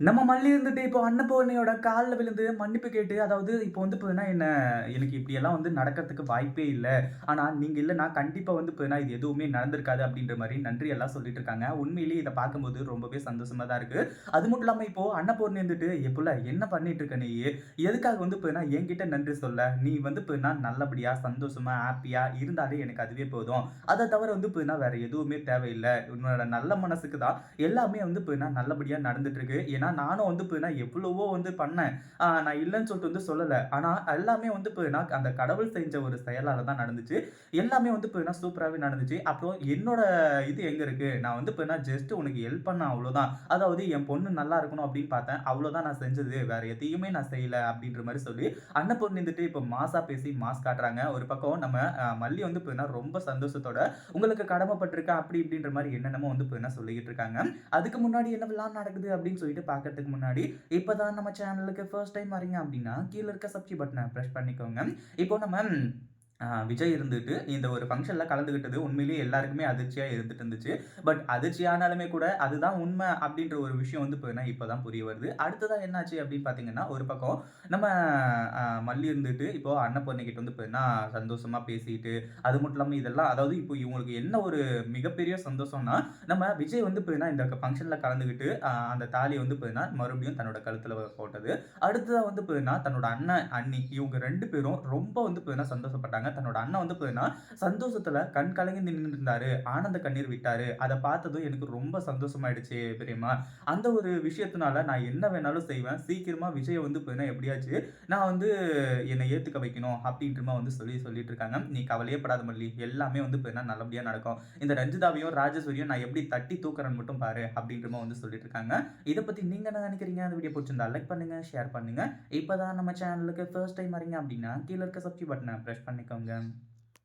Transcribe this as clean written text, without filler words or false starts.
நம்ம மல்லி இருந்துட்டு இப்போ அன்னபூர்ணியோட கால்ல விழுந்து மன்னிப்பு கேட்டு, அதாவது இப்போ வந்து பார்த்தீங்கன்னா, எனக்கு இப்படியெல்லாம் வந்து நடக்கிறதுக்கு வாய்ப்பே இல்ல. ஆனா நீங்க இல்லன்னா கண்டிப்பா வந்து பார்த்தீங்கன்னா, இது எதுவுமே நடந்திருக்காது அப்படின்ற மாரி நன்றி எல்லாம் சொல்லிட்டு இருக்காங்க. உண்மையிலேயே இத பார்க்கும்போது ரொம்பவே சந்தோஷமா தான் இருக்கு. அது மட்டும் இல்லாம இப்போ அன்னபூர்ணி இருந்துட்டு, "ஏ புள்ள என்ன பண்ணிட்டு இருக்க நீயு? எதுக்காக வந்து பார்த்தீங்கன்னா, என்கிட்ட நன்றி சொல்ல? நீ வந்து பார்த்தீங்கன்னா, நல்லபடியா, சந்தோஷமா, ஹேப்பியா இருந்தாலே எனக்கு அதுவே போதும். அத தவிர வந்து பார்த்தீங்கன்னா, வேற எதுவுமே தேவையில்ல. உன்னோட நல்ல மனசுக்கு தான் எல்லாமே வந்து பார்த்தீங்கன்னா, நல்லபடியா நடந்துட்டு இருக்கு." ஏன்னா நானும் வந்து பார்த்தீங்கன்னா, எவ்வளவோ வந்து பண்ணேன். நான் இல்லன்னு சொல்லிட்டு வந்து சொல்லல. ஆனா எல்லாமே வந்து பார்த்தீங்கன்னா, அந்த கடவுள் செஞ்ச ஒரு செயலால தான் நடந்துச்சு. எல்லாமே வந்து பார்த்தீங்கன்னா, சூப்பராவே நடந்துச்சு. அப்புறம் என்னோட இது எங்க இருக்கு? நான் வந்து பார்த்தீங்கன்னா, ஜஸ்ட் உனக்கு ஹெல்ப் பண்ணேன் அவ்வளோதான். அதாவது என் பொண்ணு நல்லா இருக்கணும் அப்படின்னு பார்த்தேன். அவ்வளோதான் நான் செஞ்சது. வேற எதையுமே நான் செய்யல அப்படின்ற மாரி சொல்லி, அன்னபூர்ணி இருந்துட்டு இப்ப மாஸா பேசி மாஸ் காட்டுறாங்க. ஒரு பக்கம் நம்ம மல்லி வந்து பார்த்தீங்கன்னா, ரொம்ப சந்தோஷத்தோட உங்களுக்கு கடமைப்பட்டுருக்கேன் அப்படி இப்படின்ற மாரி என்னென்னமோ வந்து பார்த்தீங்கன்னா, சொல்லிக்கிட்டு இருக்காங்க. அதுக்கு முன்னாடி என்னவெல்லாம் நடக்குது அப்படின்னு சொல்லிட்டு பார்க்கறதுக்கு முன்னாடி, இப்பதான் நம்ம சேனலுக்கு ஃபர்ஸ்ட் டைம் வரீங்க அப்படின்னா, கீழ இருக்க சப்ஸ்கிரைப் பட்டன பிரஸ் பண்ணிக்கோங்க. இப்போ நம்ம விஜய் இருந்துட்டு இந்த ஒரு ஃபங்ஷன்ல கலந்துக்கிட்டது உண்மையிலேயே எல்லாருக்குமே அதிர்ச்சியா இருந்துட்டு இருந்துச்சு. பட் அதிர்ச்சி ஆனாலுமே கூட அதுதான் உண்மை அப்படின்ற ஒரு விஷயம் வந்து பார்த்தீங்கன்னா, இப்ப தான் புரிய வருது. அடுத்ததா என்னாச்சு அப்படின்னு பார்த்தீங்கன்னா, ஒரு பக்கம் நம்ம மல்லி இருந்துட்டு இப்போ அன்னபூர்ணி கிட்ட வந்து பார்த்தீங்கன்னா, சந்தோஷமா பேசிட்டு, அது மட்டும் இல்லாம இதெல்லாம் அதாவது இப்போ இவங்களுக்கு என்ன ஒரு மிகப்பெரிய சந்தோஷம்னா, நம்ம விஜய் வந்து பார்த்தீங்கன்னா, இந்த ஃபங்ஷன்ல கலந்துக்கிட்டு அந்த தாலிய வந்து பார்த்தீங்கன்னா, மறுபடியும் தன்னோட கழுத்துல போட்டது. அடுத்ததா வந்து பார்த்தீங்கன்னா, தன்னோட அண்ணன், அண்ணி இவங்க 2 பேரும் ரொம்ப வந்து பார்த்தீங்கன்னா சந்தோஷப்பட்டாங்க. தன்னோட அண்ணன் வந்து பார்த்தீங்கன்னா, சந்தோஷத்துல கண் கலங்கி நின்னுட்டு இருந்தாரு. ஆனந்த கண்ணீர் விட்டாரு. அத பார்த்ததும் எனக்கு ரொம்ப சந்தோஷமாயிடுச்சு பெரியம்மா. அந்த ஒரு விஷயத்தினால நான் என்ன வேணாலும் செய்வேன். சீக்கிரமா விஜய வந்து பார்த்தீங்கன்னா, எப்படியாச்சு நான் வந்து என்ன ஏத்துக்க வைக்கணும் அப்படின்ற மாரி வந்து சொல்லிட்டு இருக்காங்க. நீ கவலையே படாத மல்லி. எல்லாமே வந்து பார்த்தீங்கன்னா, நல்லபடியா நடக்கும். இந்த ரஞ்சிதாவையும், ராஜேஸ்வரியும் நான் எப்படி தட்டி தூக்குறேன்னு மட்டும் பாரு அப்படின்ற மாரி வந்து சொல்லிட்டு இருக்காங்க. இத பத்தி நீங்க என்ன நினைக்கிறீங்க? அந்த வீடியோ புடிச்சிருந்தா லைக் பண்ணுங்க, ஷேர் பண்ணுங்க. இப்பதான் நம்ம சேனலுக்கு ஃபர்ஸ்ட் டைம் வரீங்க அப்படின்னா, கீழ இருக்க சப்ஸ்கிரைப் பட்டன பிரஸ் பண்ணிக்கோங்க.